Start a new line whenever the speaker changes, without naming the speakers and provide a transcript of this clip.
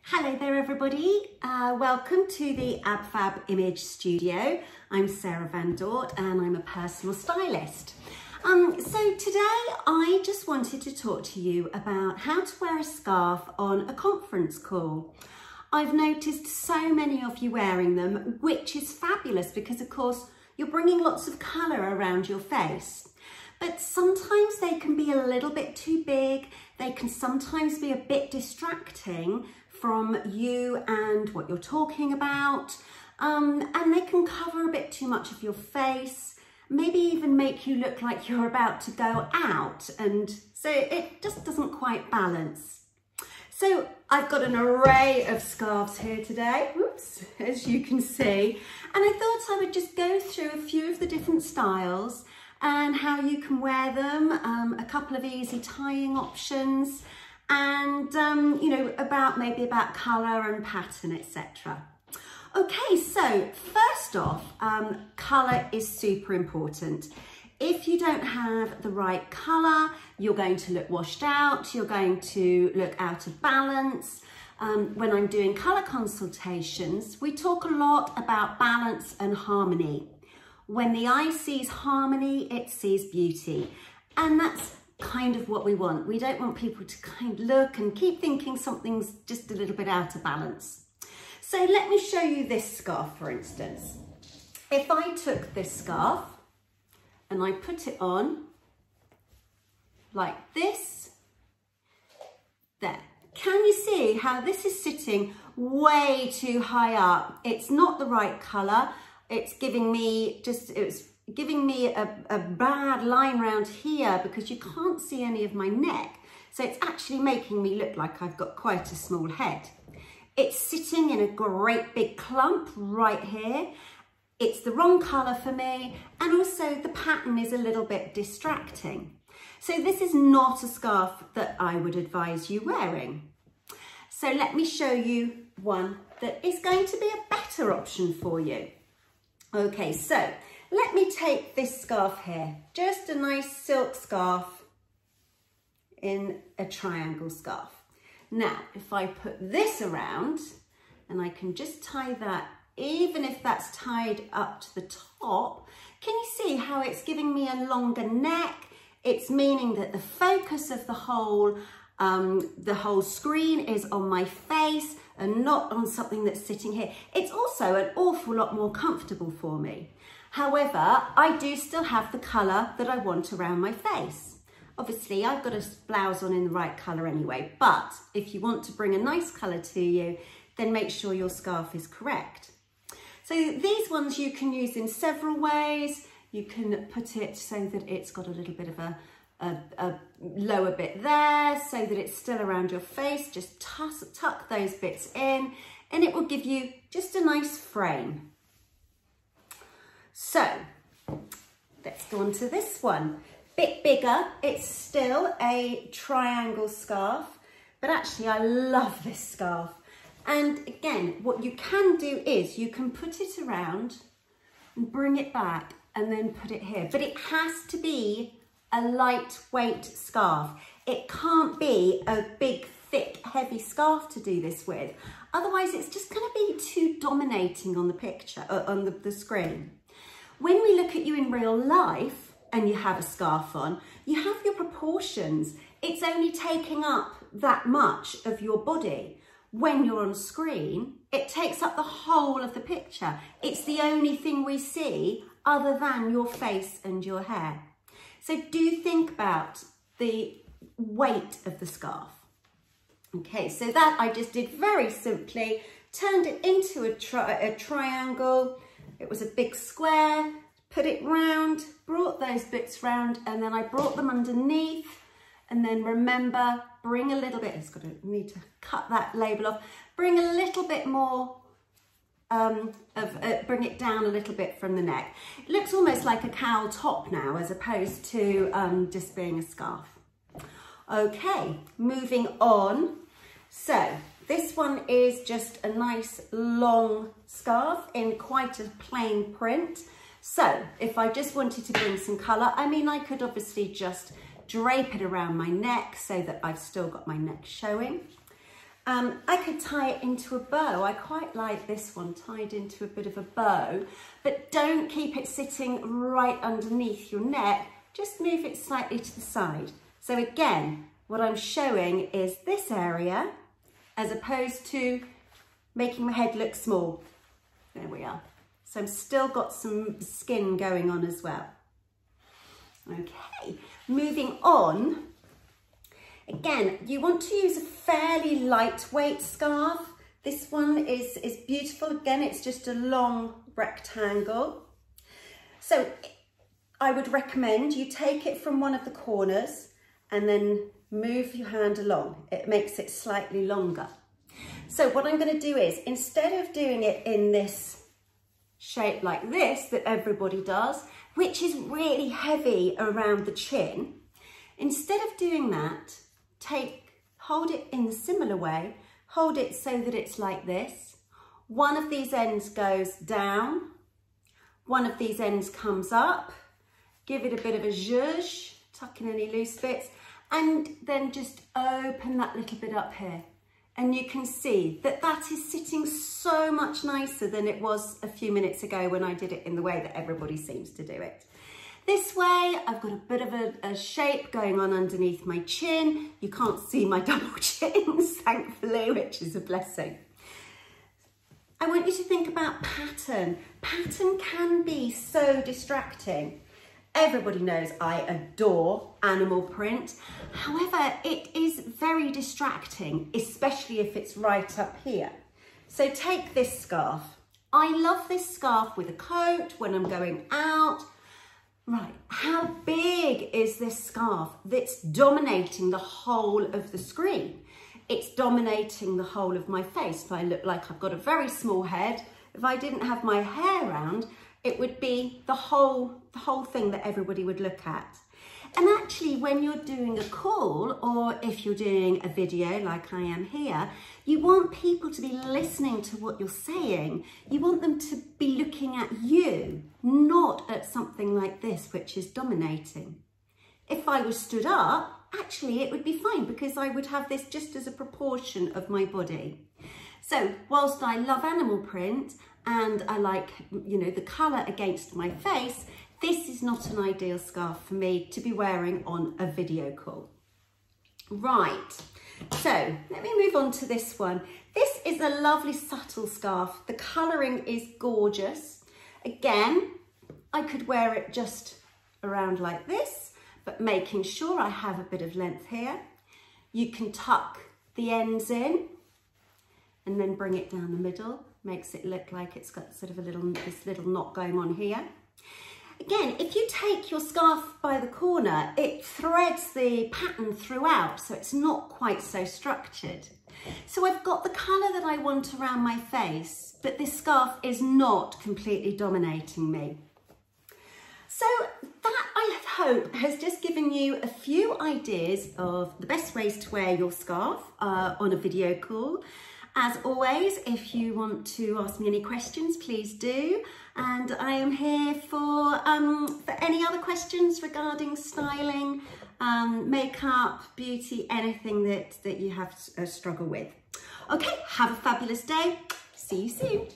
Hello there everybody, welcome to the AbFab Image Studio. I'm Sarah Van Dort and I'm a personal stylist. So today I just wanted to talk to you about how to wear a scarf on a conference call. I've noticed so many of you wearing them, which is fabulous because of course you're bringing lots of colour around your face. But sometimes they can be a little bit too big, they can sometimes be a bit distracting from you and what you're talking about, and they can cover a bit too much of your face, maybe even make you look like you're about to go out, and so it just doesn't quite balance. So I've got an array of scarves here today, whoops, as you can see, and I thought I would just go through a few of the different styles and how you can wear them, a couple of easy tying options, and you know, maybe about colour and pattern, etc. Okay, so first off, colour is super important. If you don't have the right colour, you're going to look washed out, you're going to look out of balance. When I'm doing colour consultations, we talk a lot about balance and harmony. When the eye sees harmony, it sees beauty. And that's kind of what we want. We don't want people to kind of look and keep thinking something's just a little bit out of balance. So let me show you this scarf, for instance. If I took this scarf and I put it on like this, there. Can you see how this is sitting way too high up? It's not the right colour. It's giving me a bad line round here because you can't see any of my neck. So it's actually making me look like I've got quite a small head. It's sitting in a great big clump right here. It's the wrong colour for me, and also the pattern is a little bit distracting. So this is not a scarf that I would advise you wearing. So let me show you one that is going to be a better option for you. Okay, so let me take this scarf here, just a nice silk scarf in a triangle scarf. Now, if I put this around, and I can just tie that, even if that's tied up to the top, can you see how it's giving me a longer neck? It's meaning that the focus of the whole screen is on my face and not on something that's sitting here. It's also an awful lot more comfortable for me. However, I do still have the colour that I want around my face. Obviously, I've got a blouse on in the right colour anyway, but if you want to bring a nice colour to you, then make sure your scarf is correct. So these ones you can use in several ways. You can put it so that it's got a little bit of a lower bit there so that it's still around your face. Just tuck those bits in and it will give you just a nice frame. So let's go on to this one. Bit bigger, it's still a triangle scarf, but actually I love this scarf. And again, what you can do is you can put it around and bring it back and then put it here, but it has to be a lightweight scarf. It can't be a big, thick, heavy scarf to do this with. Otherwise, it's just going to be too dominating on the picture, on the screen. When we look at you in real life and you have a scarf on, you have your proportions. It's only taking up that much of your body. When you're on screen, it takes up the whole of the picture. It's the only thing we see other than your face and your hair. So do think about the weight of the scarf. Okay, so that I just did very simply, turned it into a triangle. It was a big square, put it round, brought those bits round, and then I brought them underneath. And then remember, bring a little bit, need to cut that label off, bring a little bit more bring it down a little bit from the neck. It looks almost like a cowl top now as opposed to just being a scarf. Okay, moving on. So this one is just a nice long scarf in quite a plain print. So if I just wanted to bring some colour, I mean, I could obviously just drape it around my neck so that I've still got my neck showing. I could tie it into a bow. I quite like this one tied into a bit of a bow, but don't keep it sitting right underneath your neck. Just move it slightly to the side. So again, what I'm showing is this area as opposed to making my head look small. There we are. So I've still got some skin going on as well. Okay, moving on. Again, you want to use a fairly lightweight scarf. This one is beautiful. Again, it's just a long rectangle. So I would recommend you take it from one of the corners and then move your hand along. It makes it slightly longer. So what I'm going to do is, instead of doing it in this shape like this that everybody does, which is really heavy around the chin, instead of doing that, hold it in the similar way, hold it so that it's like this. One of these ends goes down, one of these ends comes up, give it a bit of a zhuzh, tuck in any loose bits, and then just open that little bit up here. And you can see that that is sitting so much nicer than it was a few minutes ago when I did it in the way that everybody seems to do it. This way, I've got a bit of a shape going on underneath my chin. You can't see my double chins, thankfully, which is a blessing. I want you to think about pattern. Pattern can be so distracting. Everybody knows I adore animal print. However, it is very distracting, especially if it's right up here. So take this scarf. I love this scarf with a coat when I'm going out. Right, how big is this scarf that's dominating the whole of the screen? It's dominating the whole of my face. So I look like I've got a very small head. If I didn't have my hair round, it would be the whole thing that everybody would look at. And actually, when you're doing a call, or if you're doing a video like I am here, you want people to be listening to what you're saying. You want them to be looking at you, not at something like this, which is dominating. If I was stood up, actually it would be fine because I would have this just as a proportion of my body. So whilst I love animal print and I like, you know, the colour against my face, this is not an ideal scarf for me to be wearing on a video call. Right, so let me move on to this one. This is a lovely subtle scarf. The colouring is gorgeous. Again, I could wear it just around like this, but making sure I have a bit of length here. You can tuck the ends in and then bring it down the middle. Makes it look like it's got sort of this little knot going on here. Again, if you take your scarf by the corner, it threads the pattern throughout, so it's not quite so structured. So I've got the colour that I want around my face, but this scarf is not completely dominating me. So that, I hope, has just given you a few ideas of the best ways to wear your scarf on a video call. As always, if you want to ask me any questions, please do. And I am here for any other questions regarding styling, makeup, beauty, anything that you have a struggle with. Okay, have a fabulous day. See you soon.